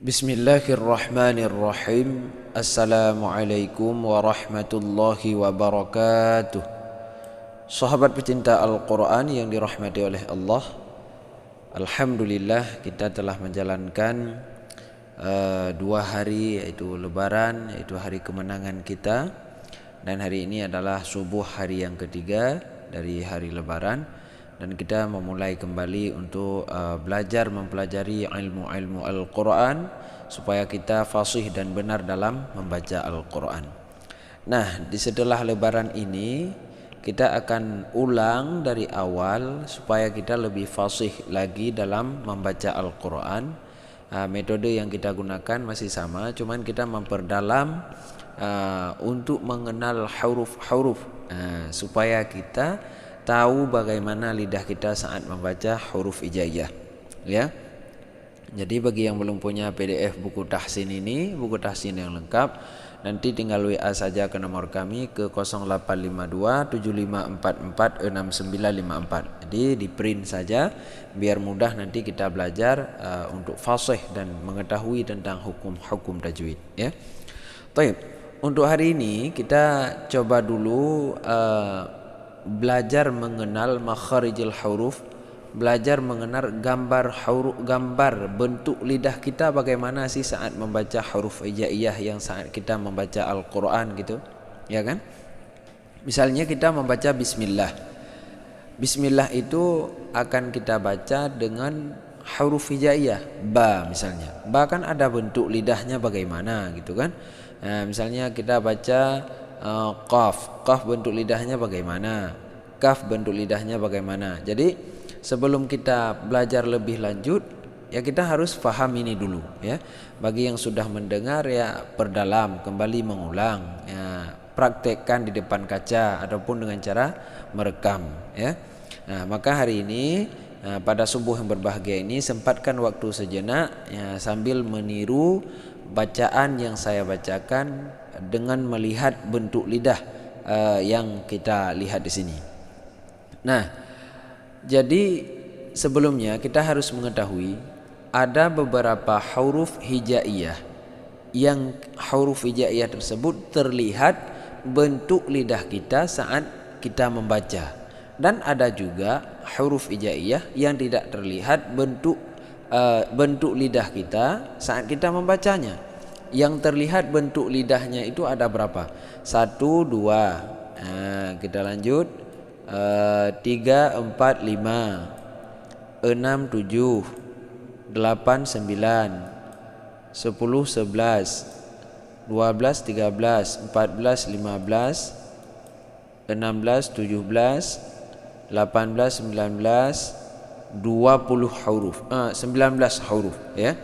Bismillahirrahmanirrahim. Assalamualaikum warahmatullahi wabarakatuh. Sahabat pecinta Al-Quran yang dirahmati oleh Allah, alhamdulillah kita telah menjalankan 2 hari, yaitu Lebaran, yaitu hari kemenangan kita. Dan hari ini adalah subuh hari yang ketiga dari hari Lebaran, dan kita memulai kembali untuk belajar mempelajari ilmu-ilmu Al-Quran supaya kita fasih dan benar dalam membaca Al-Quran. Nah, di setelah Lebaran ini kita akan ulang dari awal supaya kita lebih fasih lagi dalam membaca Al-Quran. Metode yang kita gunakan masih sama, cuman kita memperdalam untuk mengenal huruf-huruf supaya kita tahu bagaimana lidah kita saat membaca huruf hijaiyah, ya. Jadi bagi yang belum punya PDF buku tahsin ini, buku tahsin yang lengkap, nanti tinggal WA saja ke nomor kami ke 0852 7544 6954. Jadi di print saja biar mudah nanti kita belajar untuk fasih dan mengetahui tentang hukum-hukum tajwid, ya. Baik, untuk hari ini kita coba dulu belajar mengenal makharijul huruf, belajar mengenal gambar bentuk lidah kita bagaimana sih saat membaca huruf hijaiyah yang saat kita membaca Al-Quran gitu, ya kan? Misalnya kita membaca bismillah. Bismillah itu akan kita baca dengan huruf hijaiyah, ba misalnya. Ba kan ada bentuk lidahnya bagaimana gitu kan? Nah, misalnya kita baca qaf bentuk lidahnya bagaimana, kaf bentuk lidahnya bagaimana. Jadi sebelum kita belajar lebih lanjut, ya kita harus paham ini dulu, ya. Bagi yang sudah mendengar, ya perdalam, kembali mengulang, ya praktekkan di depan kaca ataupun dengan cara merekam, ya. Nah, maka hari ini pada subuh yang berbahagia ini sempatkan waktu sejenak, ya, sambil meniru bacaan yang saya bacakan dengan melihat bentuk lidah yang kita lihat di sini. Nah, jadi sebelumnya kita harus mengetahui ada beberapa huruf hijaiyah yang huruf hijaiyah tersebut terlihat bentuk lidah kita saat kita membaca, dan ada juga huruf hijaiyah yang tidak terlihat bentuk lidah kita saat kita membacanya. Yang terlihat bentuk lidahnya itu ada berapa? 1, 2, kita lanjut, 3, 4, 5, 6, 7, 8, 9, 10, 11, 12, 13, 14, 15, 16, 17, 18, 19, 20 huruf, 19 huruf, ya.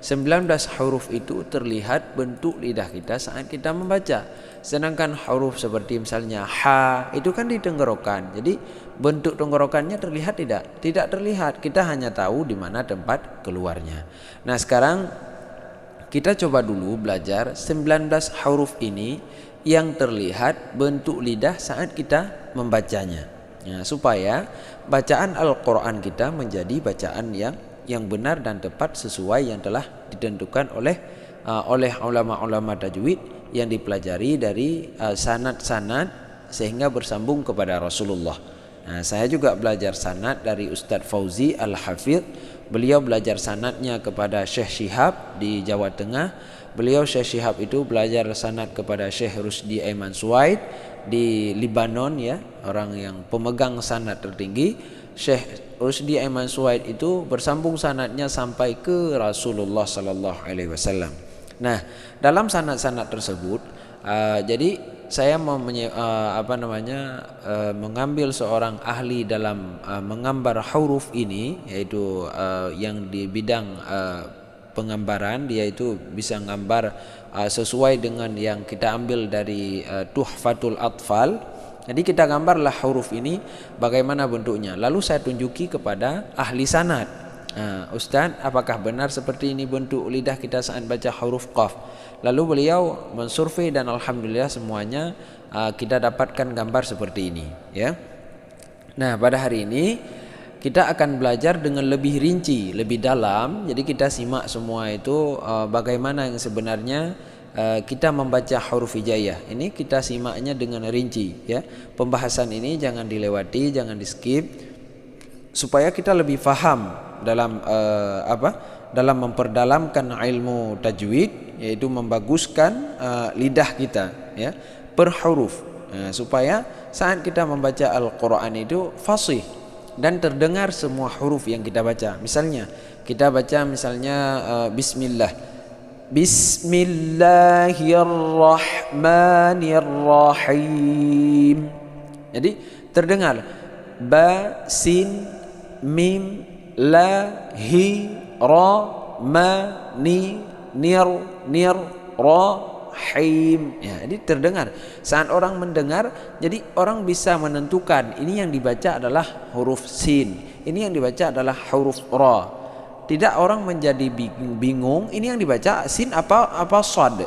19 huruf itu terlihat bentuk lidah kita saat kita membaca. Sedangkan huruf seperti misalnya ha itu kan di tenggorokan. Jadi bentuk tenggorokannya terlihat tidak? Tidak terlihat. Kita hanya tahu di mana tempat keluarnya. Nah, sekarang kita coba dulu belajar 19 huruf ini yang terlihat bentuk lidah saat kita membacanya. Ya, supaya bacaan Al-Quran kita menjadi bacaan yang benar dan tepat sesuai yang telah ditentukan oleh ulama-ulama tajwid yang dipelajari dari sanad-sanad sehingga bersambung kepada Rasulullah. Nah, saya juga belajar sanad dari Ustadz Fauzi Al-Hafidh. Beliau belajar sanadnya kepada Syekh Syihab di Jawa Tengah. Beliau Syekh Syihab itu belajar sanad kepada Syekh Rusdi Aiman Suwaid di Libanon, ya, orang yang pemegang sanad tertinggi. Syekh Rusdi Aiman Suwaid itu bersambung sanadnya sampai ke Rasulullah sallallahu alaihi wasallam. Nah, dalam sanad-sanad tersebut jadi saya mau mengambil seorang ahli dalam menggambar huruf ini, yaitu yang di bidang penggambaran, dia itu bisa gambar sesuai dengan yang kita ambil dari Tuhfatul Atfal. Jadi kita gambarlah huruf ini bagaimana bentuknya, lalu saya tunjuki kepada ahli sanad. Ustaz, apakah benar seperti ini bentuk lidah kita saat baca huruf qaf? Lalu beliau mensurvei dan alhamdulillah semuanya kita dapatkan gambar seperti ini, ya. Nah, pada hari ini kita akan belajar dengan lebih rinci, lebih dalam. Jadi kita simak semua itu bagaimana yang sebenarnya kita membaca huruf hijaiyah. Ini kita simaknya dengan rinci ya. Pembahasan ini jangan dilewati, jangan di skip, supaya kita lebih faham dalam dalam memperdalamkan ilmu tajwid, yaitu membaguskan lidah kita ya per huruf, supaya saat kita membaca Al-Quran itu fasih dan terdengar semua huruf yang kita baca. Misalnya kita baca Bismillah, Bismillahirrahmanirrahim. Jadi terdengar ba, sin, mim, la, hi, ra, ma, ni, nir, ra, him. Ya, jadi terdengar. Saat orang mendengar, jadi orang bisa menentukan ini yang dibaca adalah huruf sin, ini yang dibaca adalah huruf ra. Tidak orang menjadi bingung ini yang dibaca sin apa shad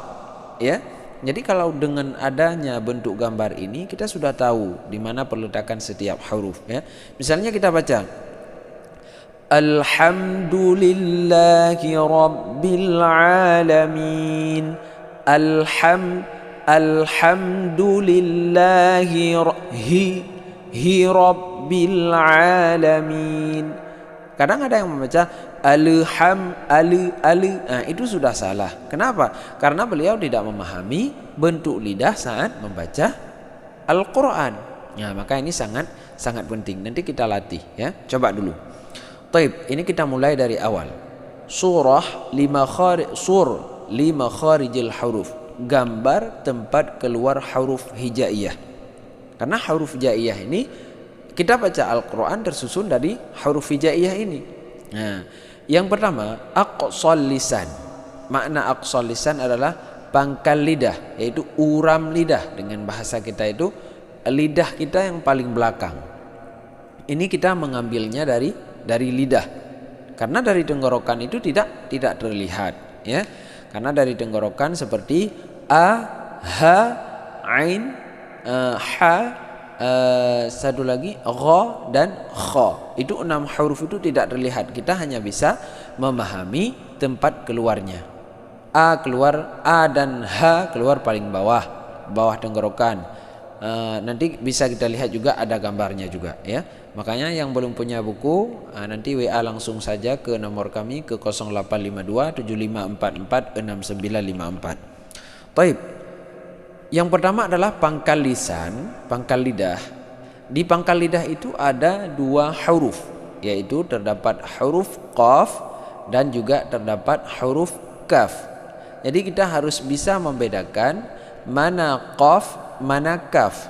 ya. Jadi kalau dengan adanya bentuk gambar ini kita sudah tahu di mana peletakan setiap huruf ya. Misalnya kita baca Alhamdulillahi Rabbil Alamin. Alhamdulillahi Rabbil Alamin. Kadang ada yang membaca itu sudah salah. Kenapa? Karena beliau tidak memahami bentuk lidah saat membaca Al-Quran. Ya, maka ini sangat penting. Nanti kita latih ya. Coba dulu. Taib, ini kita mulai dari awal. Surah lima kharijil huruf. Gambar tempat keluar huruf hijaiyah. Karena huruf hijaiyah ini kita baca Al-Quran tersusun dari huruf hijaiyah ini. Nah, yang pertama aqsal lisan. Makna aqsal lisan adalah pangkal lidah, yaitu uram lidah. Dengan bahasa kita itu lidah kita yang paling belakang. Ini kita mengambilnya dari lidah. Karena dari tenggorokan itu tidak terlihat ya. Karena dari tenggorokan seperti a, ha, ain, ha, satu lagi gha dan kha. Itu 6 huruf itu tidak terlihat. Kita hanya bisa memahami tempat keluarnya. A keluar, A dan H keluar paling bawah tenggorokan. Nanti bisa kita lihat juga ada gambarnya juga ya. Makanya yang belum punya buku nanti WA langsung saja ke nomor kami ke 0852 7544 6954. Baik. Yang pertama adalah pangkal lisan, pangkal lidah. Di pangkal lidah itu ada 2 huruf, yaitu terdapat huruf qaf dan juga terdapat huruf kaf. Jadi kita harus bisa membedakan mana qaf, mana kaf.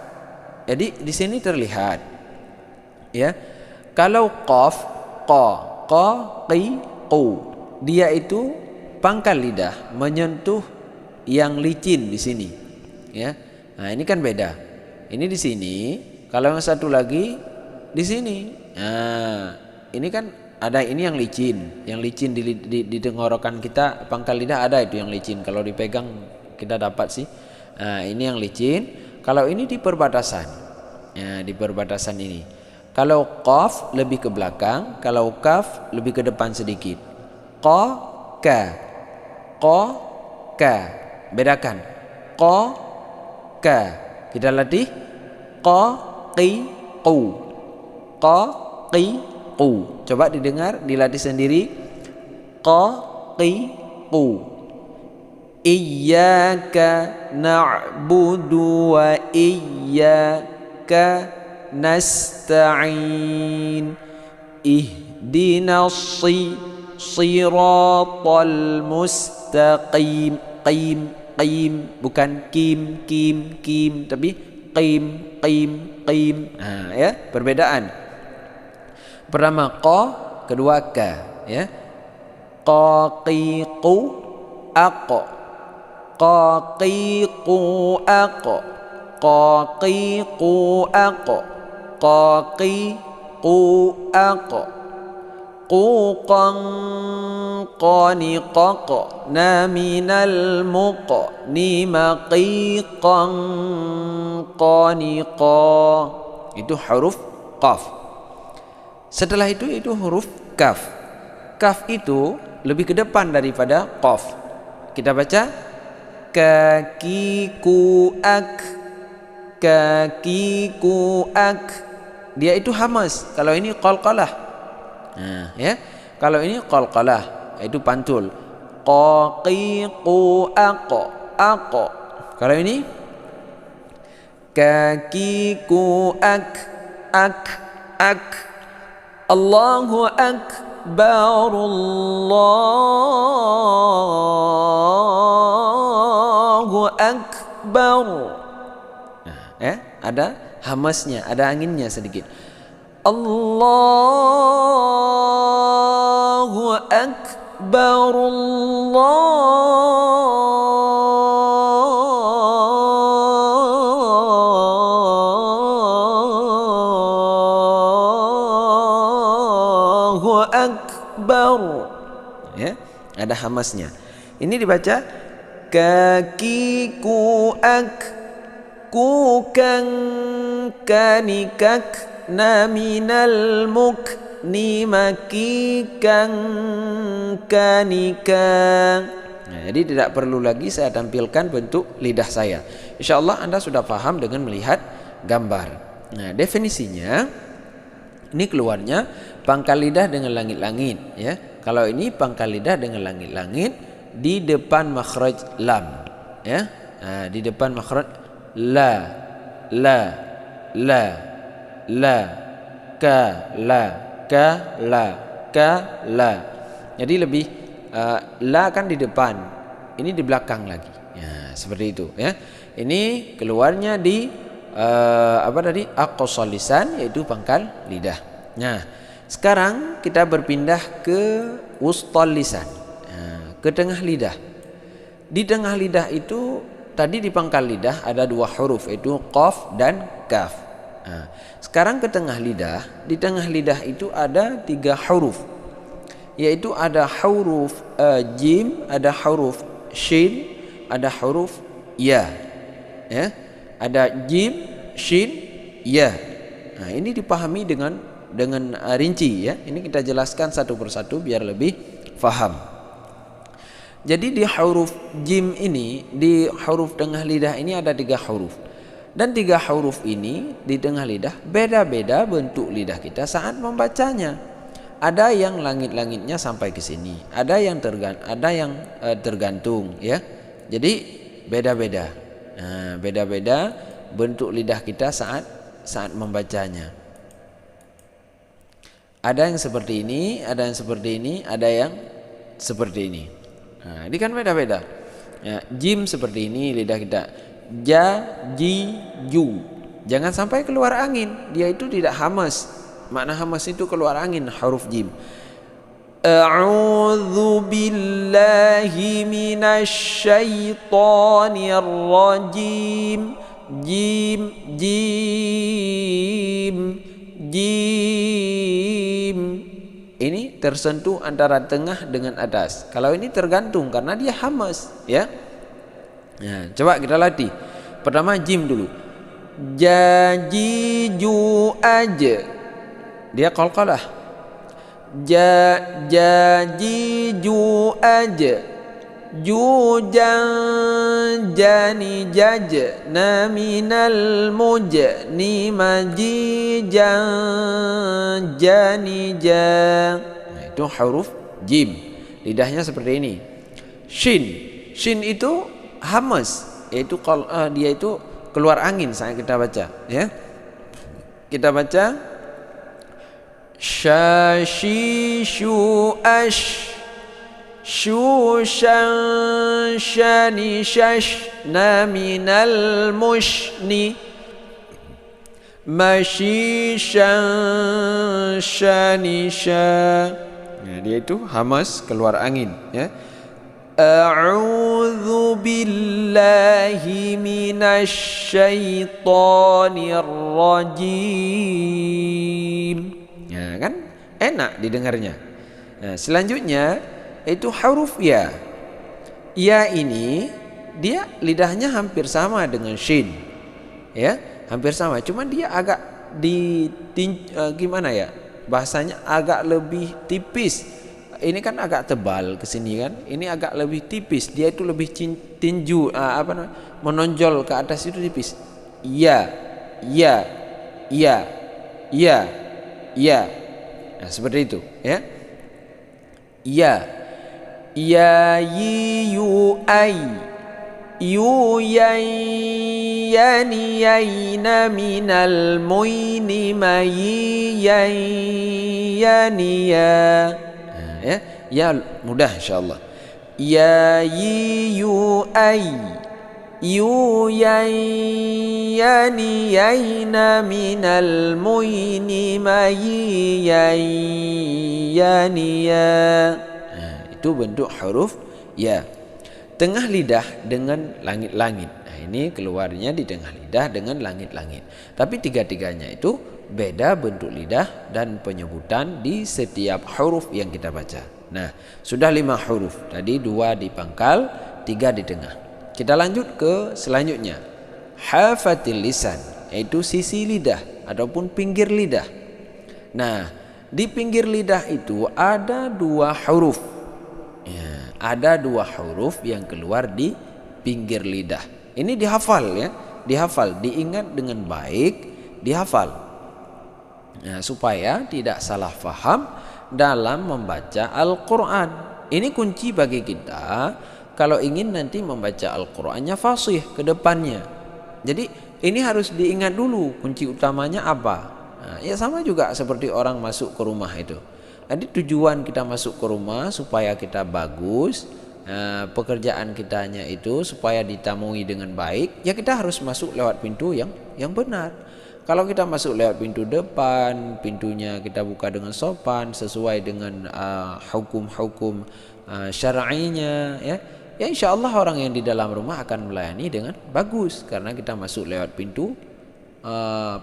Jadi di sini terlihat ya. Kalau qaf, qa, qi, qu, dia itu pangkal lidah menyentuh yang licin di sini. Ya, nah ini kan beda. Ini di sini, kalau yang satu lagi di sini. Nah, ini kan ada ini yang licin di tenggorokan kita, pangkal lidah ada itu yang licin. Kalau dipegang kita dapat sih. Nah, ini yang licin. Kalau ini di perbatasan. Ya, di perbatasan ini. Kalau qaf lebih ke belakang, kalau kaf lebih ke depan sedikit. Qa, ka. Qa, ka. Bedakan. Qa, ka. Kita latih qa, qi, qu. Qa, qi, qu. Coba didengar, dilatih sendiri. Qa, qi, qu. Iyyaka na'budu wa iyyaka nasta'in. Ihdinas siratal mustaqim. Qim, bukan kim, tapi qim. Nah, ya, perbedaan. Pertama qa, kedua ka, ya. Qa, qi, qu, aq. Qa, qi, qu, aq. Qa, qi, qu, aq. Qa, qi, qu, aq. Quqan qaniqaq na minal muqni maqiqan qaniqa. Itu huruf qaf. Setelah itu huruf kaf. Kaf itu lebih ke depan daripada qaf. Kita baca kakiku ak, kakiku ak. Dia itu hamas. Kalau ini qalqalah. Nah, ya. Kalau ini qalqalah, itu pantul. Qaqiqu aq, aq. Kalau ini kakiku ak, ak, ak. Allahu akbar, Allahu akbar. Nah, ada hamasnya, ada anginnya sedikit. Allahu akbar, Allahu akbar. Ya, ada hamasnya. Ini dibaca kakiku ak, kukan kanikak naminal mukni makikan kanikang. Nah, jadi tidak perlu lagi saya tampilkan bentuk lidah saya. Insyaallah Anda sudah paham dengan melihat gambar. Nah, definisinya ini keluarnya pangkal lidah dengan langit-langit, ya. Kalau ini pangkal lidah dengan langit-langit di depan makhraj lam, ya. Nah, di depan makhraj la, la, la, la, ka, la, ka, la, ka, la. Jadi lebih la kan di depan, ini di belakang lagi. Ya, seperti itu, ya. Ini keluarnya di apa tadi? Aqsal lisan, yaitu pangkal lidah. Nah, sekarang kita berpindah ke wustal lisan, ke tengah lidah. Di tengah lidah itu tadi di pangkal lidah ada dua huruf, yaitu qaf dan kaf. Nah, sekarang ke tengah lidah. Di tengah lidah itu ada 3 huruf, yaitu ada huruf jim, ada huruf shin, ada huruf ya. Ya, ada jim, shin, ya. Nah, ini dipahami dengan rinci, ya. Ini kita jelaskan satu persatu biar lebih faham. Jadi di huruf jim ini, di huruf tengah lidah ini ada 3 huruf. Dan 3 huruf ini di tengah lidah beda-beda bentuk lidah kita saat membacanya. Ada yang langit-langitnya sampai ke sini, ada yang tergantung, ya. Jadi beda-beda. Nah, beda-beda bentuk lidah kita saat membacanya. Ada yang seperti ini, ada yang seperti ini, ada yang seperti ini. Nah, ini kan beda-beda. Ya, jim seperti ini lidah kita. Ja, ji, ju. Jangan sampai keluar angin. Dia itu tidak hamas. Makna hamas itu keluar angin, huruf jim. A'udzu billahi minasy syaithanir rajim. Jim, jim, jim. Ini tersentuh antara tengah dengan atas. Kalau ini tergantung karena dia hamas, ya. Nah, coba kita latih. Pertama jim dulu. Jajiju aja. Dia qalqalah. Jajiju aja. Jujan jani jaj naminal mujni majijan jani ja. Nah, itu huruf jim. Lidahnya seperti ini. Shin. Shin itu hamas, yaitu dia itu keluar angin saat kita baca, ya. Kita baca syashishu ash, shushan shani shash naminal mushni mashishan shani sha. Nah, dia itu hamas, keluar angin, ya. A'udzu billahi minasy syaithanir rajim. Ya kan? Enak didengarnya. Nah, selanjutnya itu huruf ya. Ya ini dia lidahnya hampir sama dengan shin. Ya, hampir sama. Cuma dia agak gimana ya? bahasanya agak lebih tipis. Ini kan agak tebal ke sini kan. Ini agak lebih tipis. Dia itu lebih tinju menonjol ke atas itu tipis. Ya, ya, ya, ya, ya. Nah, seperti itu, ya. Ya. Ya yi yu ai yu yai yani yaina minal muini mai yai yani ya. Ya, ya mudah insyaallah. Ya yi yu ai yu yai yani yaina minal muini mai yai yani ya. Itu bentuk huruf ya. Tengah lidah dengan langit-langit. Nah, ini keluarnya di tengah lidah dengan langit-langit. Tapi tiga-tiganya itu beda bentuk lidah dan penyebutan di setiap huruf yang kita baca. Nah, sudah 5 huruf. Tadi 2 di pangkal, 3 di tengah. Kita lanjut ke selanjutnya. Hafatil lisan, yaitu sisi lidah ataupun pinggir lidah. Nah, di pinggir lidah itu ada 2 huruf. Ya, ada 2 huruf yang keluar di pinggir lidah. Ini dihafal ya, dihafal, diingat dengan baik, dihafal. Nah, supaya tidak salah faham dalam membaca Al-Quran. Ini kunci bagi kita kalau ingin nanti membaca Al-Qurannya fasih ke depannya. Jadi ini harus diingat dulu kunci utamanya apa. Nah, ya sama juga seperti orang masuk ke rumah itu. Jadi tujuan kita masuk ke rumah supaya kita bagus, pekerjaan kitanya itu supaya ditamui dengan baik, ya kita harus masuk lewat pintu yang benar. Kalau kita masuk lewat pintu depan, pintunya kita buka dengan sopan sesuai dengan hukum-hukum syar'inya, ya insyaallah orang yang di dalam rumah akan melayani dengan bagus karena kita masuk lewat pintu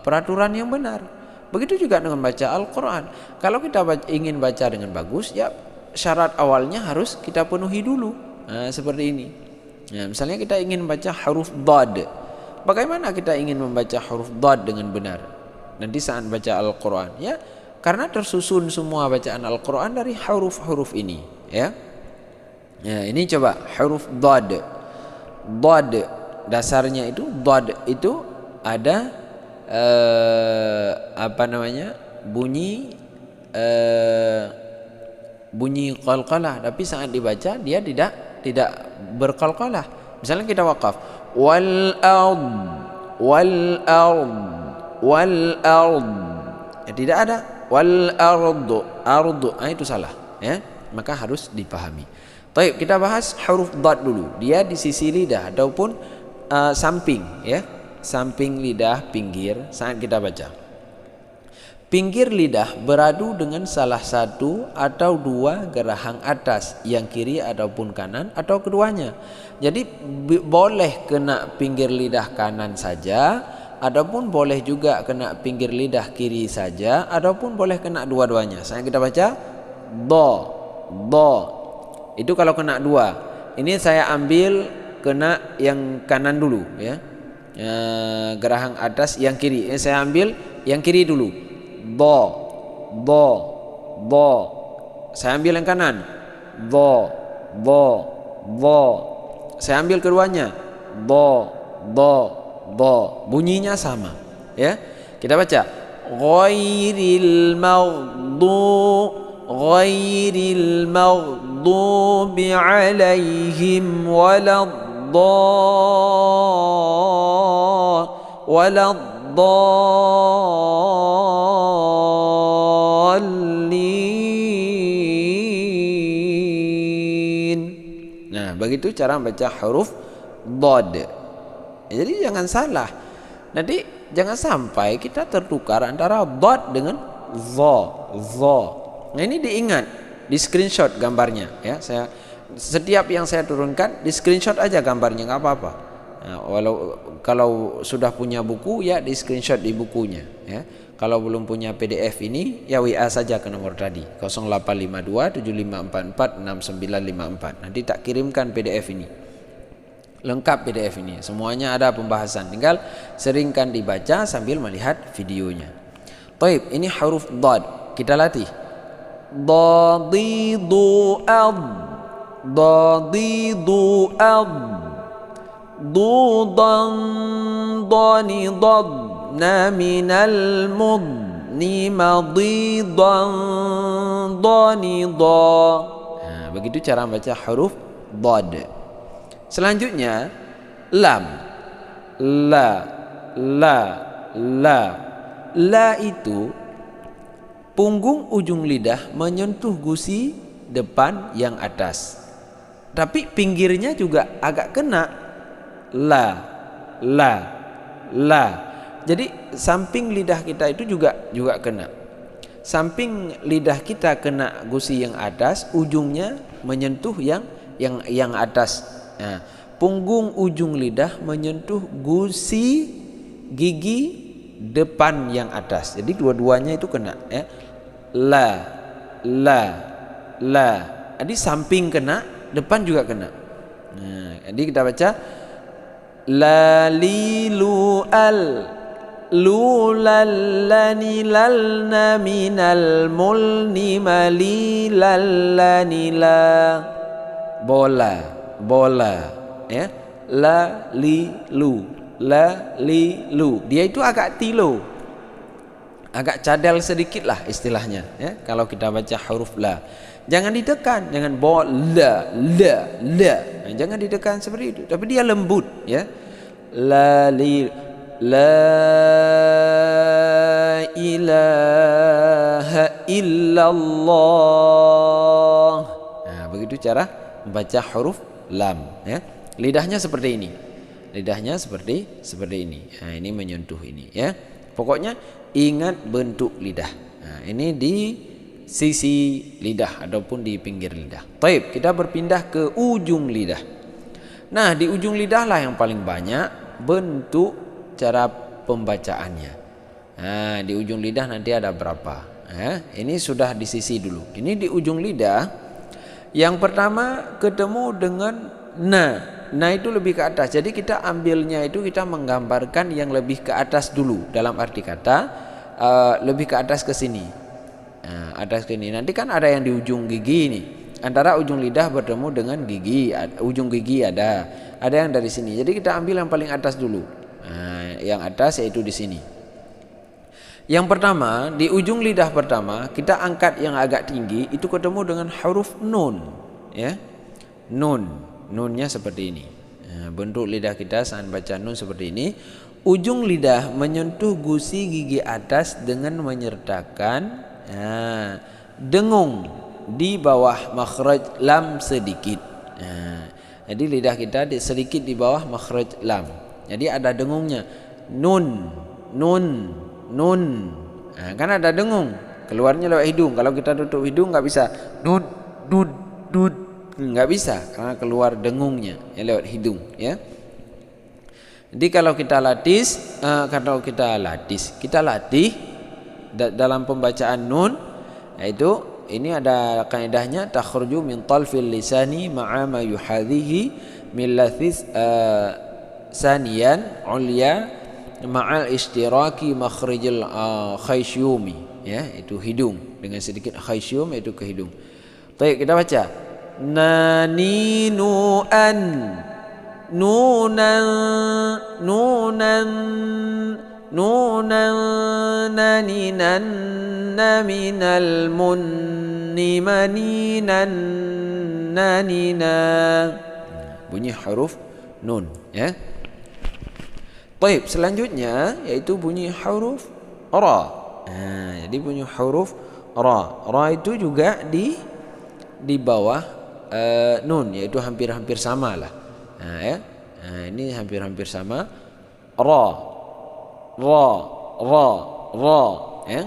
peraturan yang benar. Begitu juga dengan baca Al-Quran. Kalau kita ingin baca dengan bagus, ya syarat awalnya harus kita penuhi dulu. Nah, seperti ini. Nah, misalnya kita ingin baca huruf Dad. Bagaimana kita ingin membaca huruf Dad dengan benar? Nanti saat baca Al-Quran, ya, karena tersusun semua bacaan Al-Quran dari huruf-huruf ini, ya. Nah, ini coba huruf Dad. Dad dasarnya itu Dad itu ada bunyi qalqalah, tapi saat dibaca dia tidak berqalqalah. Misalnya kita waqaf wal ard, ya, tidak ada wal ardu, itu salah ya, maka harus dipahami. Baik, kita bahas huruf dad dulu. Dia di sisi lidah ataupun samping ya. Samping lidah, pinggir saat kita baca. Pinggir lidah beradu dengan salah satu atau 2 gerahang atas, yang kiri ataupun kanan atau keduanya. Jadi boleh kena pinggir lidah kanan saja, ataupun boleh juga kena pinggir lidah kiri saja, ataupun boleh kena dua-duanya. Saat kita baca do. Itu kalau kena 2. Ini saya ambil kena yang kanan dulu ya. Gerahang atas yang kiri. Saya ambil yang kiri dulu. Do. Saya ambil yang kanan. Do. Saya ambil keduanya. Do. Bunyinya sama. Ya. Kita baca. Ghairil maghdubi alaihim waladdallin. Nah, begitu cara baca huruf dad. Jadi jangan salah. Nanti jangan sampai kita tertukar antara dad dengan dha. Nah, ini diingat, di screenshot gambarnya ya. Setiap yang saya turunkan di screenshot aja gambarnya, nggak apa-apa. Nah, kalau sudah punya buku ya di screenshot di bukunya ya. Kalau belum punya PDF ini ya WA saja ke nomor tadi 0852 7544 6954. Nanti tak kirimkan PDF ini. Lengkap PDF ini. Semuanya ada pembahasan. Tinggal seringkan dibaca sambil melihat videonya. Taib, ini huruf dad. Kita latih. Dadidu ad, dadidu ad, dudan dani dad, na minal mudni madidan dani da. Begitu cara membaca huruf dad. Selanjutnya lam. La, la, la. La itu punggung ujung lidah menyentuh gusi depan yang atas, tapi pinggirnya juga agak kena. La, la, la. Jadi samping lidah kita itu juga kena. Samping lidah kita kena gusi yang atas, ujungnya menyentuh yang atas. Nah, punggung ujung lidah menyentuh gusi gigi depan yang atas. Jadi dua-duanya itu kena, ya. La, la, la. Jadi samping kena, depan juga kena. Nah, jadi kita baca la li lu al, lu lal lani lalna minal mulni mali lallani la. Bola, bola, ya. La li lu, la li lu. Dia itu agak tilo, agak cadel sedikit lah istilahnya, ya. Kalau kita baca huruf la, jangan ditekan, jangan bawa la, la, la. Nah, jangan ditekan seperti itu, tapi dia lembut, ya. La li, la ilaha illallah. Nah, begitu cara membaca huruf lam, ya. Lidahnya seperti ini, lidahnya seperti ini. Nah, ini menyentuh ini, ya. Pokoknya ingat bentuk lidah. Nah, ini di sisi lidah ataupun di pinggir lidah. Baik, kita berpindah ke ujung lidah. Nah, di ujung lidah lah yang paling banyak bentuk cara pembacaannya. Nah, di ujung lidah nanti ada berapa? Ini sudah di sisi dulu. Ini di ujung lidah. Yang pertama ketemu dengan na. Na itu lebih ke atas. Jadi kita ambilnya itu kita menggambarkan yang lebih ke atas dulu. Dalam arti kata lebih ke atas ke sini. Nah, atas ke sini. Nanti kan ada yang di ujung gigi ini. Antara ujung lidah bertemu dengan gigi, ujung gigi ada yang dari sini. Jadi kita ambil yang paling atas dulu. Nah, yang atas yaitu di sini. Yang pertama, di ujung lidah pertama kita angkat yang agak tinggi, itu ketemu dengan huruf nun, ya. Nun. Nunnya seperti ini. Nah, bentuk lidah kita saat baca nun seperti ini. Ujung lidah menyentuh gusi gigi atas dengan menyertakan dengung di bawah makhraj lam sedikit. Nah, jadi lidah kita sedikit di bawah makhraj lam. Jadi ada dengungnya. Nun, nun, nun. Nah, kan ada dengung. Keluarnya lewat hidung. Kalau kita tutup hidung nggak bisa. Nun, nun, nun. Nggak bisa karena keluar dengungnya, ya, lewat hidung, ya. Jadi kalau kita latih dalam pembacaan nun, yaitu ini ada kaidahnya takhruju min talfil lisani ma'a ma yuhadhihi min lathis saniyan ulya ma'al ishtiraki makhrijil khaysyumi, ya, itu hidung dengan sedikit khaysyum, yaitu ke hidung. Baik, kita baca nani nu'an nunan nunan nunan naninan naminal munni maninan nanina. Bunyi huruf nun, ya. Baik, selanjutnya yaitu bunyi huruf ra. Nah, jadi bunyi huruf ra. Ra itu juga di bawah nun, yaitu hampir-hampir sama lah. Nah, ya. Nah, ini hampir-hampir sama. Ra, ra, ra, ra, ya.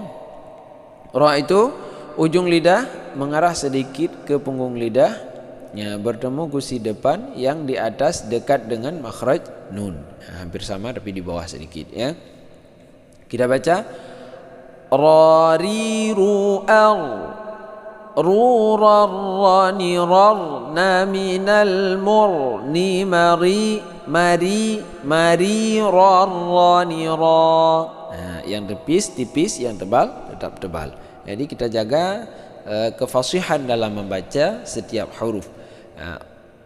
Ra itu ujung lidah mengarah sedikit ke punggung lidah, ya, bertemu gusi depan yang di atas dekat dengan makhraj nun. Nah, hampir sama tapi di bawah sedikit, ya. Kita baca ra ri ru ar rurarrani rarna minal murni mari mari mari rarrani ra. Nah, yang tipis tipis, yang tebal tetap tebal. Jadi kita jaga kefasihan dalam membaca setiap huruf.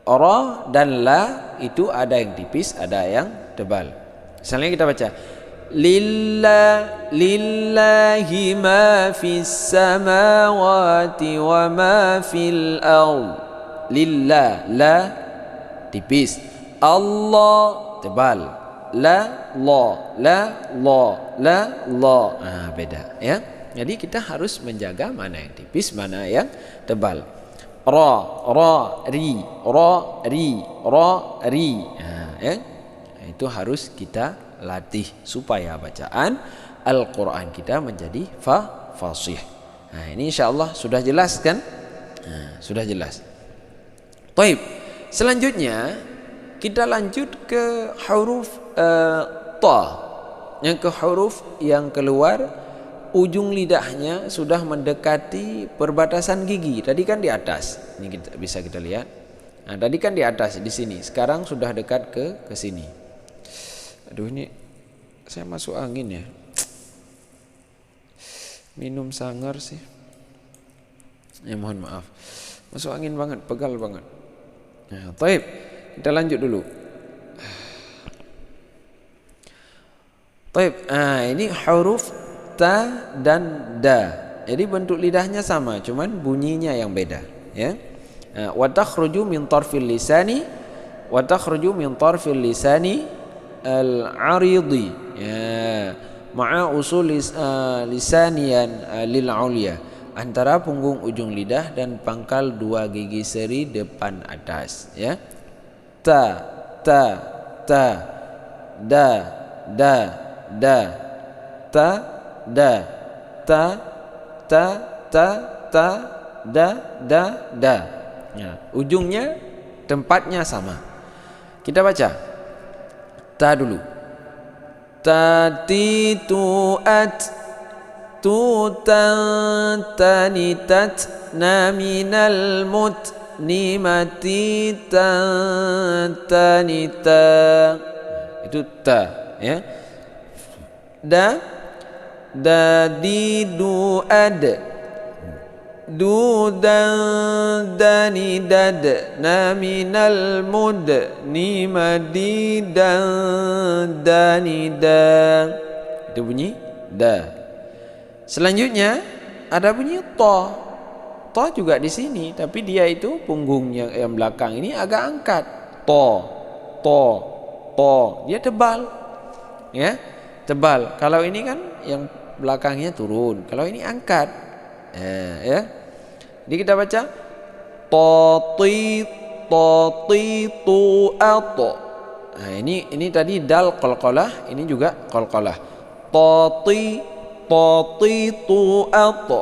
Ra dan la itu ada yang tipis, ada yang tebal. Misalnya kita baca lillahi ma fis samawati wa ma fil ard. Lillah, la tipis, Allah tebal, la beda ya. Jadi kita harus menjaga mana yang tipis, mana yang tebal. Ra ri ya. Itu harus kita latih supaya bacaan Al-Quran kita menjadi fasih. Nah, ini insyaallah sudah jelas kan? Sudah jelas. Baik, selanjutnya kita lanjut ke huruf ta. Yang ke huruf yang keluar ujung lidahnya sudah mendekati perbatasan gigi. Tadi kan di atas. Ini bisa kita lihat. Nah, tadi kan di atas di sini. Sekarang sudah dekat ke sini. Aduh, ini saya masuk angin ya. Minum sangar sih. Ya mohon maaf. Masuk angin banget, pegal banget. Nah, baik. Kita lanjut dulu. Baik, ini huruf ta dan da. Jadi bentuk lidahnya sama, cuman bunyinya yang beda, ya. Wa takhruju min tarfil lisani al-aridi, ya, ma'a usul lisaniyan lil ulya, antara punggung ujung lidah dan pangkal dua gigi seri depan atas, ya. Ta da ta da da. Ya, ujungnya tempatnya sama. Kita baca ta dulu. Tati tu at tu tan tani tat na minal mut ni mati tan tani ta. Itu ta, ya. Da di du ad du dan dani dad na minal mud ni madi dan dani da. Itu bunyi da. Selanjutnya ada bunyi to. To juga di sini, tapi dia itu punggungnya yang belakang ini agak angkat. To. Dia tebal, ya, tebal. Kalau ini kan yang belakangnya turun, kalau ini angkat, ya. Jadi kita baca toti tu ato. Nah, ini tadi dal qalqalah, ini juga qalqalah. Toti tu ato.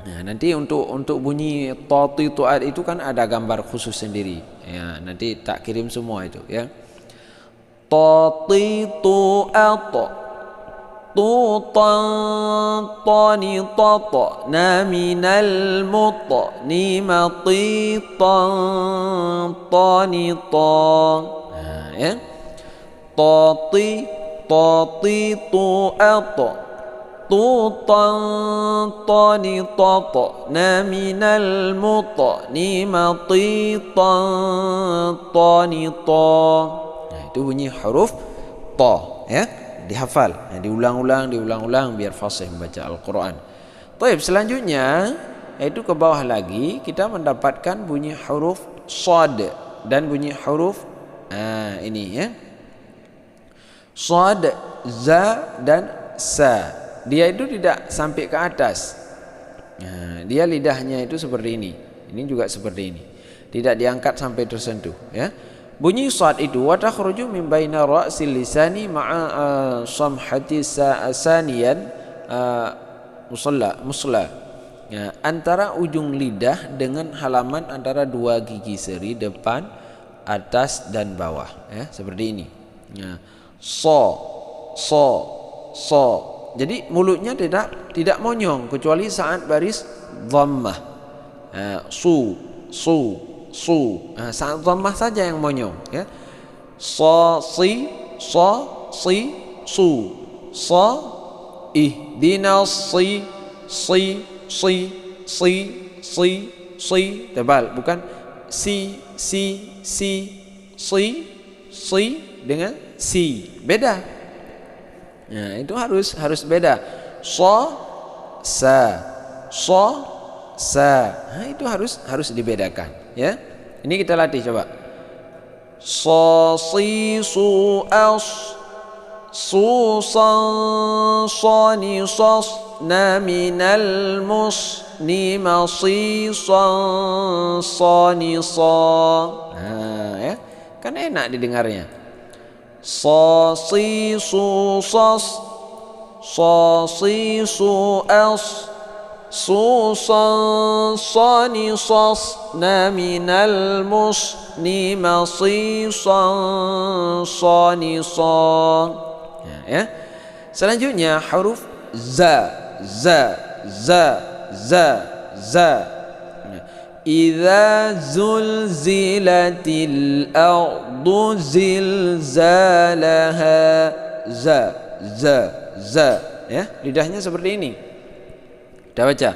Nah, nanti untuk bunyi toti tu at itu kan ada gambar khusus sendiri, ya. Nanti tak kirim semua itu, ya. Toti tu ato. Tani tata na minal mutta ni mati tani ta. Nah, ya. Tati tu ata tani tata na minal mutta ni mati tani ta. Nah, itu bunyi huruf ta, ya. Dihafal, diulang-ulang biar fasih membaca Al-Quran. Baik, selanjutnya yaitu ke bawah lagi kita mendapatkan bunyi huruf shad dan bunyi huruf ini, ya. Shad, za dan sa. Dia itu tidak sampai ke atas. Nah, dia lidahnya itu seperti ini. Ini juga seperti ini. Tidak diangkat sampai tersentuh, ya. Bunyi shad itu wa takhruju min baina ra'sil lisani ma'a samhati saniyan musla. Ya, antara ujung lidah dengan halaman antara dua gigi seri depan, atas dan bawah, ya, seperti ini. Ya. So. Jadi mulutnya tidak monyong kecuali saat baris dhammah. Su. Saat dhammah saja yang monyong, ya. Si su. Ihdinas si, si, si, si, si, tebal, bukan si, dengan si, beda. Nah, itu harus beda. So, sa, nah, itu harus dibedakan, ya. Ini kita latih coba. So, si, su, as, su, san, sani, sos, na, minal, mus, ni, ma, si, san, sani, sa. Nah, ya, kan enak didengarnya. So, si, su, sos, so, si, su, as, su, san, sani, sos, na, minal, mus, ni, ma, si, san, sani, sa. Ya. Selanjutnya huruf za. Idza zulzilatil ardu zilzalaha. Za. Ya, lidahnya seperti ini. Kita baca.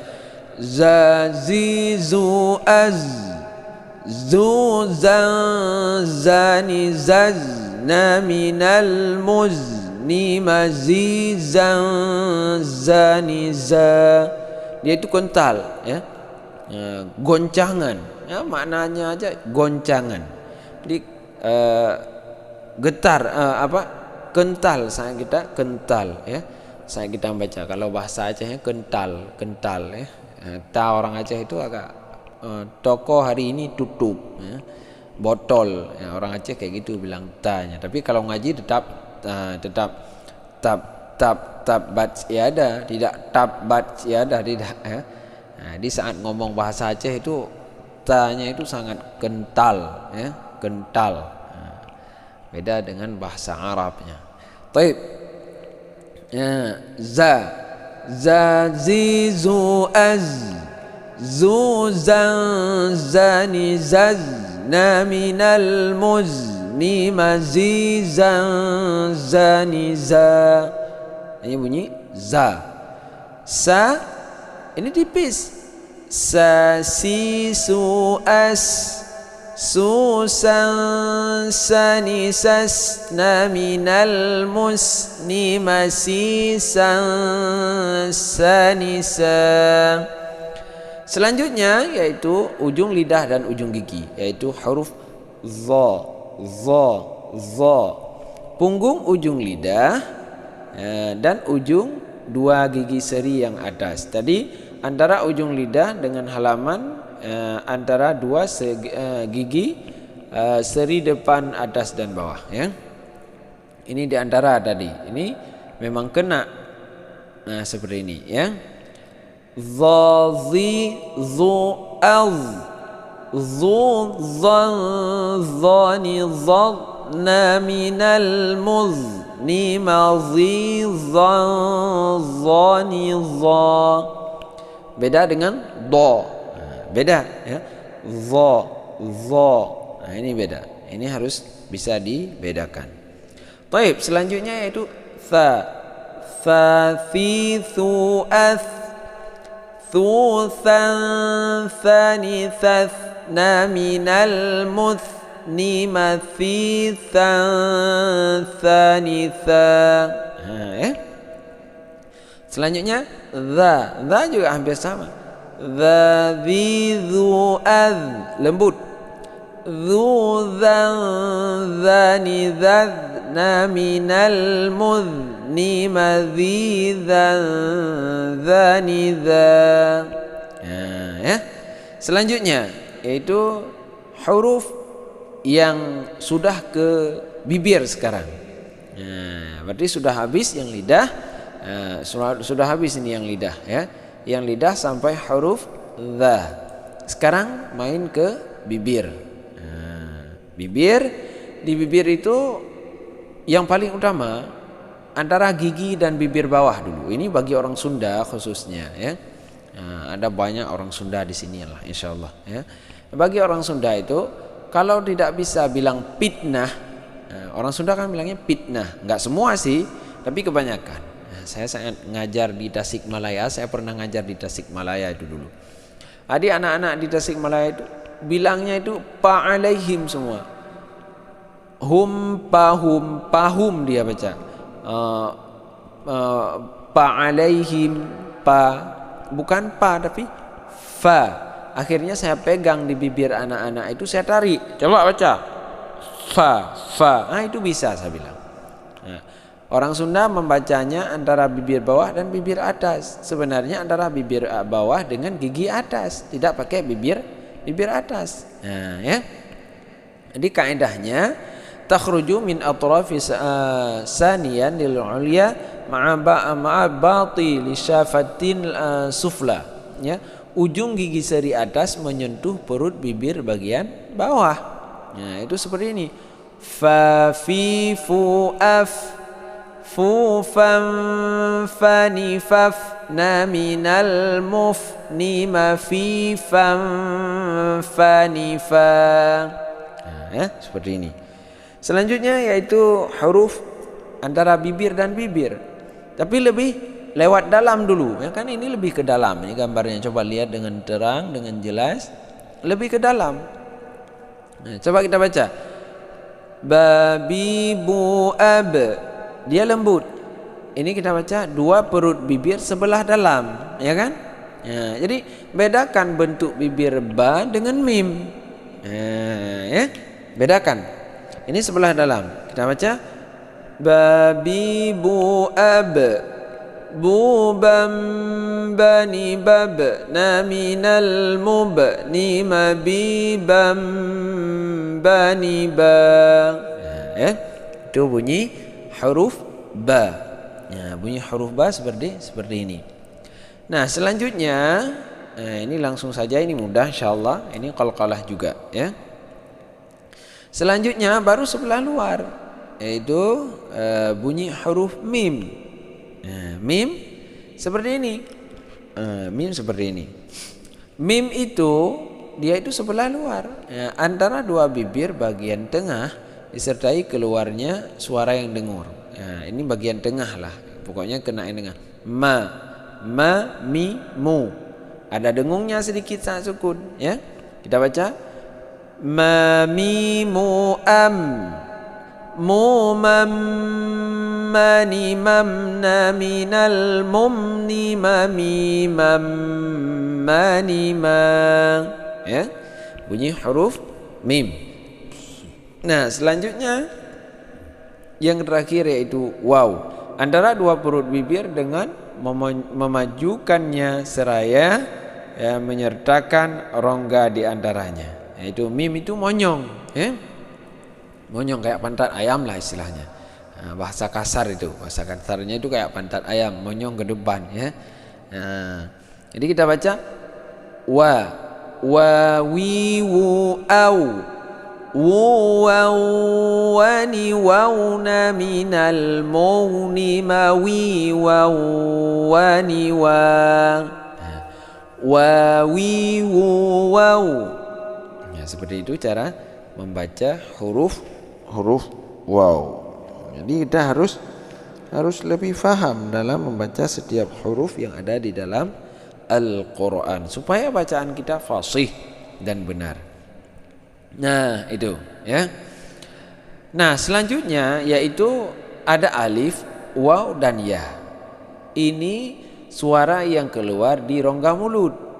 Za, zi, zu, az, zu, zan, zani, zaz, na, minal, muz, ni, ma, zi, zan, zani, za. Dia itu kental, ya. Goncangan, ya, maknanya aja goncangan. Jadi getar, kental, saya kita kental, ya. Saya kita baca kalau bahasa Acehnya kental, ya. Ta orang Aceh itu agak toko hari ini tutup, ya. Botol, ya, orang Aceh kayak gitu bilang tanya. Tapi kalau ngaji tetap bat iada, tidak tab bat iada, tidak, ya. Nah, di saat ngomong bahasa Aceh itu tanya itu sangat kental, ya, kental. Nah, beda dengan bahasa Arabnya. Taib. Ya, za, zi, zu, az, zu, zan, zani, zaz, na, minal, muz, ni, ma, zi, zan, zani, za. Ini bunyi za. Sa ini tipis. Sa, si, su, as, su, san, sani, sas, na, minal, mus, ni, ma, si, san, sani, sa. Selanjutnya yaitu ujung lidah dan ujung gigi, yaitu huruf za. Punggung ujung lidah dan ujung dua gigi seri yang atas. Tadi antara ujung lidah dengan halaman antara dua gigi seri depan, atas dan bawah, ya. Ini di antara tadi. Ini memang kena seperti ini, ya. Dha, zi, zu, az, zu, zan, zani, zad, na, minal, muz, ni, ma, zi, zan, zani, za. Beda dengan do. Beda, ya. Za. Nah, ini beda. Ini harus bisa dibedakan. Baik, selanjutnya yaitu tha. Tha, thi, thu, ath, thu, than, thani, thath, na, minal, muth, ni, ma, thi, than, thani, tha. Ya. Selanjutnya dha. Dha juga hampir sama. Dha, dhi, dhu, adh, lembut. Dhu, dhan, dhani, dhadh, na, minal, mudh, ni, ma, dhi, dhan, dhani, dha. Ya. Selanjutnya yaitu huruf yang sudah ke bibir sekarang. Berarti sudah habis yang lidah. Sudah habis ini yang lidah, ya. Yang lidah sampai huruf dha. Sekarang main ke bibir. Bibir, di bibir itu yang paling utama antara gigi dan bibir bawah dulu. Ini bagi orang Sunda khususnya, ya. Ada banyak orang Sunda di sini lah, insyaallah, ya. Bagi orang Sunda itu kalau tidak bisa bilang pitnah, orang Sunda kan bilangnya pitnah. Enggak semua sih, tapi kebanyakan. Saya sangat ngajar di Tasikmalaya. Saya pernah ngajar di Tasikmalaya itu dulu. Adik anak-anak di Tasikmalaya itu bilangnya itu pa alaihim semua. Hum pahum dia baca. Pa alaihim pa, bukan pa tapi fa. Akhirnya saya pegang di bibir anak-anak itu, saya tarik. Coba baca. Fa. Nah, itu bisa saya bilang. Nah, orang Sunda membacanya antara bibir bawah dan bibir atas. Sebenarnya antara bibir bawah dengan gigi atas, tidak pakai bibir atas. Nah, ya. Jadi kaidahnya takhruju min atrafis saniyan lil ulya ma'a batil syafatin sufla. Ya, ujung gigi seri atas menyentuh perut bibir bagian bawah. Nah, itu seperti ini. Fa fi fu af fu fam fani faf na minal muf ni ma fi fam fani fa. Nah, ya, seperti ini. Selanjutnya yaitu huruf antara bibir dan bibir, tapi lebih lewat dalam dulu, ya kan, ini lebih ke dalam. Ini gambarnya, coba lihat dengan terang, dengan jelas, lebih ke dalam. Nah, coba kita baca. Babi bu ab, dia lembut. Ini kita baca dua perut bibir sebelah dalam, ya kan? Ya, jadi bedakan bentuk bibir ba dengan mim. Ya, bedakan. Ini sebelah dalam. Kita baca babi bu ab bu bam bani bab na minal mub ni ma bi bam bani ba. Ya, itu bunyi huruf ba. Ya, bunyi huruf ba seperti ini. Nah, selanjutnya ini langsung saja, ini mudah insyaallah. Ini qalqalah juga, ya. Selanjutnya baru sebelah luar, yaitu bunyi huruf mim. Mim seperti ini. Mim seperti ini. Mim itu dia itu sebelah luar, antara dua bibir bagian tengah disertai keluarnya suara yang dengur. Ini bagian tengah lah, pokoknya kena yang tengah. Ma mi mu. Ada dengungnya sedikit saat sukun, ya. Kita baca ma mi mu am mu mam mani mam na minal mum ni ma mi mam mani ma. Ya, bunyi huruf mim. Nah, selanjutnya yang terakhir yaitu waw, antara dua perut bibir dengan memajukannya seraya menyertakan rongga di antaranya. Yaitu mim itu monyong, ya. Monyong kayak pantat ayam lah istilahnya. Nah, bahasa kasar itu, bahasa kasarnya itu kayak pantat ayam, monyong ke depan, ya. Nah, jadi kita baca wa wi wu au wu wa ni wa na minal mauni ma wi wa ni wa wi wu wa. Ya, seperti itu cara membaca huruf waw. Jadi kita harus lebih faham dalam membaca setiap huruf yang ada di dalam Al-Quran supaya bacaan kita fasih dan benar. Nah, itu, ya. Nah, selanjutnya yaitu ada alif, waw dan ya. Ini suara yang keluar di rongga mulut.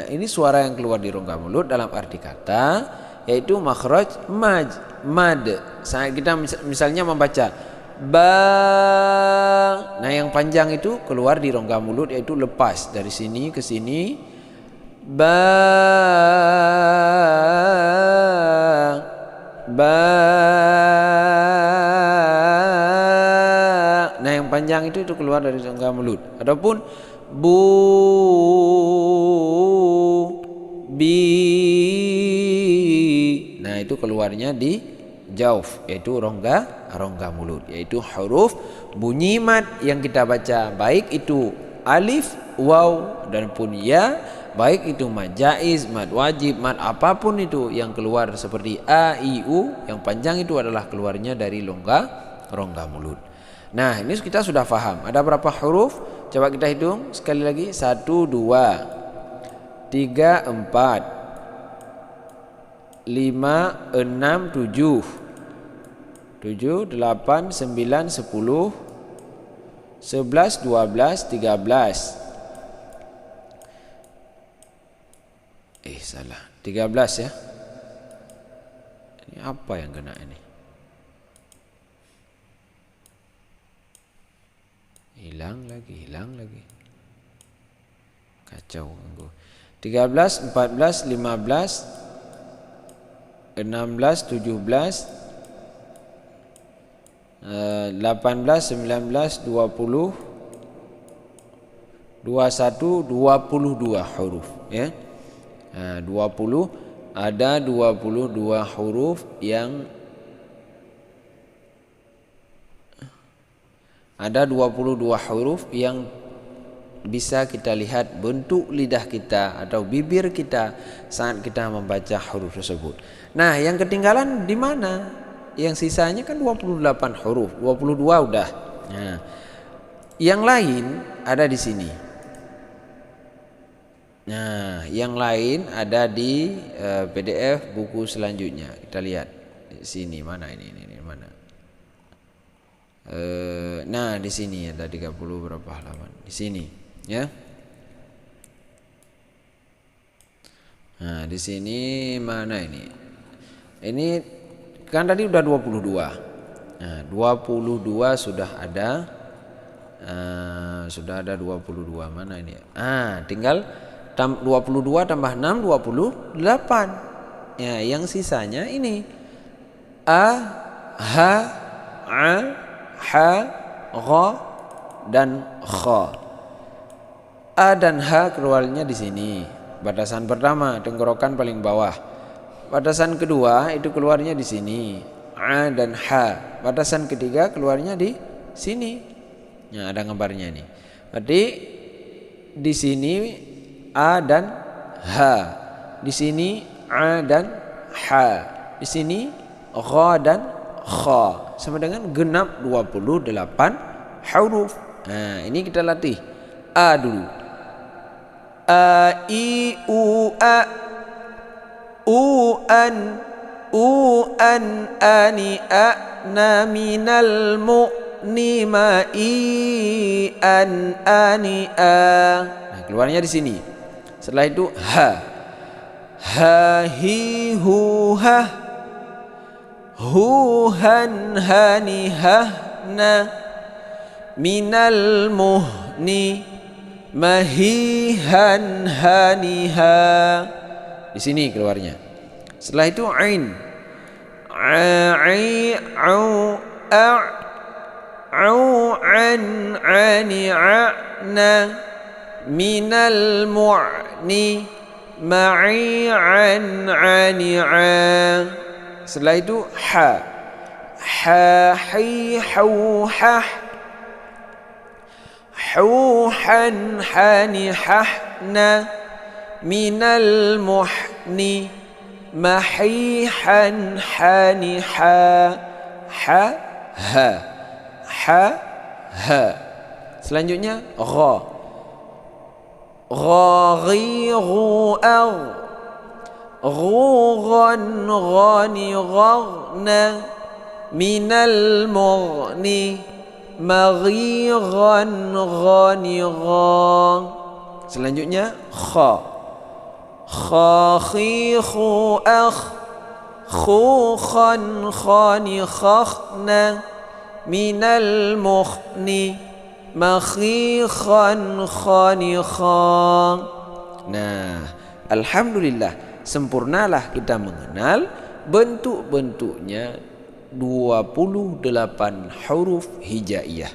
Ini suara yang keluar di rongga mulut dalam arti kata yaitu makhraj mad. Kita misalnya membaca ba. Nah, yang panjang itu keluar di rongga mulut, yaitu lepas dari sini ke sini. Ba. Nah, yang panjang itu keluar dari rongga mulut. Adapun bu, bi. Nah, itu keluarnya di jauf, yaitu rongga mulut, yaitu huruf bunyi mad yang kita baca, baik itu alif, waw dan pun ya, baik itu mad jaiz, mad wajib, mad apapun itu yang keluar seperti a, i, u, yang panjang itu adalah keluarnya dari rongga mulut. Nah, ini kita sudah paham. Ada berapa huruf? Coba kita hitung sekali lagi. 1, 2, 3, 4, 5, 6, 7, 8, 9, 10, 11, 12, 13. Salah. 13 ya. Ini apa yang kena ini? Hilang lagi. Kacau aku. 13, 14, 15, 16, 17, 18, 19, 20, 21, 22 huruf ya. 20 ada 22 huruf yang bisa kita lihat bentuk lidah kita atau bibir kita saat kita membaca huruf tersebut. Nah, yang ketinggalan di mana? Yang sisanya kan 28 huruf, 22 udah. Nah, yang lain ada di sini. Nah, yang lain ada di PDF buku selanjutnya. Kita lihat di sini mana ini mana. Nah, di sini ada 30 berapa halaman. Di sini, ya. Nah, di sini mana ini? Ini kan tadi udah 22. Nah, 22 sudah ada. Sudah ada 22 mana ini? Tinggal 22 tambah 6 28. Ya, yang sisanya ini a, ha, a, ha, gha dan kha. A dan ha keluarnya di sini. Batasan pertama tenggorokan paling bawah. Batasan kedua itu keluarnya di sini. A dan ha. Batasan ketiga keluarnya di sini. Ya, ada gambarnya ini. Berarti di sini a dan ha. Di sini a dan ha. Di sini gha dan kha. Sama dengan genap 28 huruf. Nah, ini kita latih. A dulu. A, i, u, a, u, an, ani, a, na, minal, mu, ni, ma, i, an, ani, a. Nah, keluarnya di sini. Setelah itu ha, ha, hi, hu, ha, hu, han, hani, ha, na, minal, muhni, mahihan, haniha. Di sini keluarnya. Setelah itu ain, ai, au, a, au, an, ani, na, minal, mu'ni, ma'i, an, ani, a. Setelah itu ha, ha, hi, hau, hah, huhan, hani, hahna, minal, muhni, mahihan, hani, ha, ha, ha. Selanjutnya gha, ghi, ghu, agh, ghan, ghani, ghagna, minal, mughni, maghiran, ghanighan. Selanjutnya kha, khi, khu, akh, khukhan, khani, khakhna, minal, mukhni, makhikhan, khanighan. Nah, alhamdulillah sempurnalah kita mengenal bentuk-bentuknya 28 huruf hijaiyah.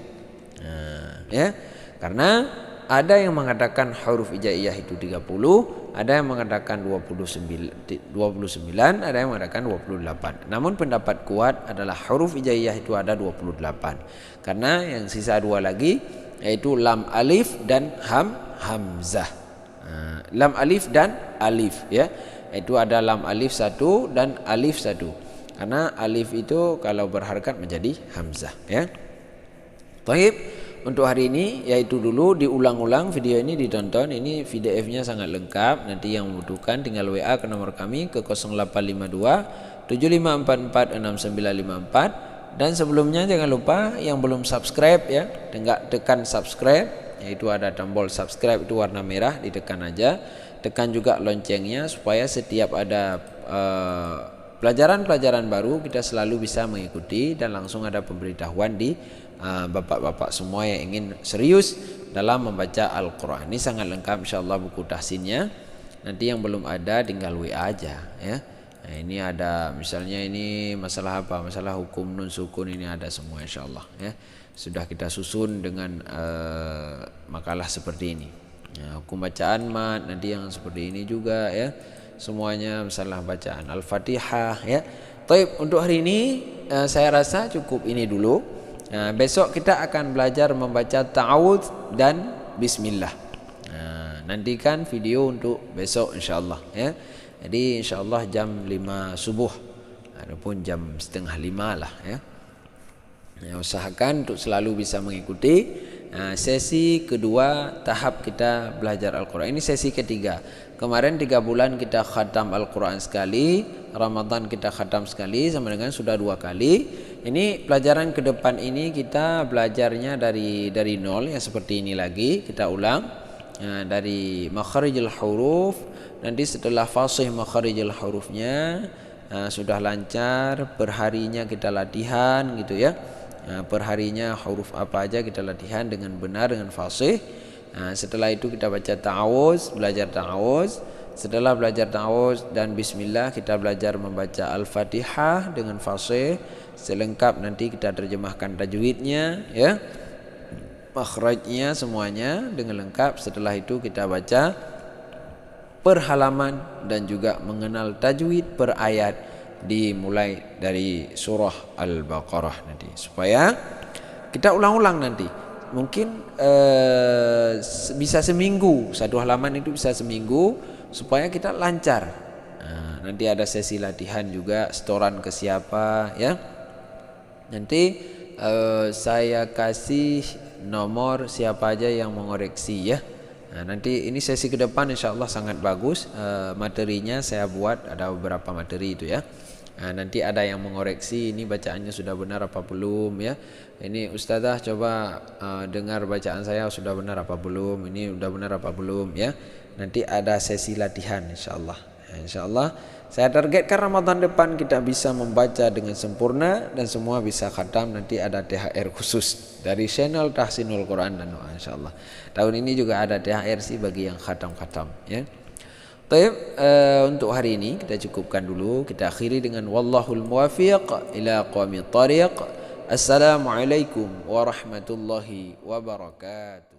Ya, karena ada yang mengatakan huruf hijaiyah itu 30, ada yang mengatakan 29, ada yang mengatakan 28. Namun pendapat kuat adalah huruf hijaiyah itu ada 28. Karena yang sisa dua lagi yaitu lam alif dan hamzah. Lam alif dan alif ya. Itu ada lam alif satu dan alif satu. Karena alif itu kalau berharakat menjadi hamzah ya. Taib, untuk hari ini yaitu dulu diulang-ulang video ini, ditonton. Ini PDF-nya sangat lengkap. Nanti yang membutuhkan tinggal WA ke nomor kami ke 0852 7544 6954. Dan sebelumnya jangan lupa yang belum subscribe ya, tekan subscribe, yaitu ada tombol subscribe itu warna merah, ditekan aja. Tekan juga loncengnya supaya setiap ada pelajaran-pelajaran baru kita selalu bisa mengikuti dan langsung ada pemberitahuan di bapak-bapak semua yang ingin serius dalam membaca Al-Quran. Ini sangat lengkap insyaallah buku tahsinnya. Nanti yang belum ada tinggal WA aja ya. Nah, ini ada misalnya ini masalah apa? Masalah hukum nun sukun, ini ada semua insyaallah ya. Sudah kita susun dengan makalah seperti ini. Ya, hukum bacaan mat nanti yang seperti ini juga ya. Semuanya masalah bacaan Al-Fatihah ya. Baik, untuk hari ini saya rasa cukup ini dulu. Besok kita akan belajar membaca ta'awudz dan bismillah. Nantikan video untuk besok insyaallah ya. Jadi insyaallah jam 5 subuh ataupun jam 4:30 lah ya. Usahakan untuk selalu bisa mengikuti sesi kedua tahap kita belajar Al-Quran. Ini sesi ketiga. Kemarin 3 bulan kita khatam Al-Quran sekali, Ramadan kita khatam sekali, sama dengan sudah 2 kali. Ini pelajaran ke depan ini kita belajarnya dari nol ya, seperti ini lagi kita ulang dari makharijul huruf. Nanti setelah fasih makharijul hurufnya sudah lancar, perharinya kita latihan gitu ya. Perharinya huruf apa aja kita latihan dengan benar, dengan fasih. Setelah itu kita baca ta'awuz, belajar ta'awuz. Setelah belajar ta'awuz dan bismillah kita belajar membaca Al-Fatihah dengan fasih. Selengkap nanti kita terjemahkan tajwidnya ya, makhrajnya semuanya dengan lengkap. Setelah itu kita baca per halaman dan juga mengenal tajwid per ayat, dimulai dari surah Al-Baqarah nanti, supaya kita ulang-ulang nanti. Mungkin bisa seminggu, 1 halaman itu bisa seminggu supaya kita lancar. Nanti ada sesi latihan juga, setoran ke siapa ya. Nanti saya kasih nomor siapa aja yang mengoreksi ya. Nanti ini sesi ke depan insyaallah sangat bagus. Materinya saya buat ada beberapa materi itu ya. Nanti ada yang mengoreksi ini bacaannya sudah benar apa belum ya. Ini ustazah coba dengar bacaan saya sudah benar apa belum, ini udah benar apa belum ya. Nanti ada sesi latihan insyaallah. Insyaallah saya targetkan Ramadan depan kita bisa membaca dengan sempurna dan semua bisa khatam. Nanti ada THR khusus dari channel Tahsinul Quran dan Doa insyaallah. Tahun ini juga ada THR sih bagi yang khatam-khatam ya. Baik, untuk hari ini kita cukupkan dulu. Kita akhiri dengan wallahul muwafiq ila aqwamit thariq. Assalamualaikum warahmatullahi wabarakatuh.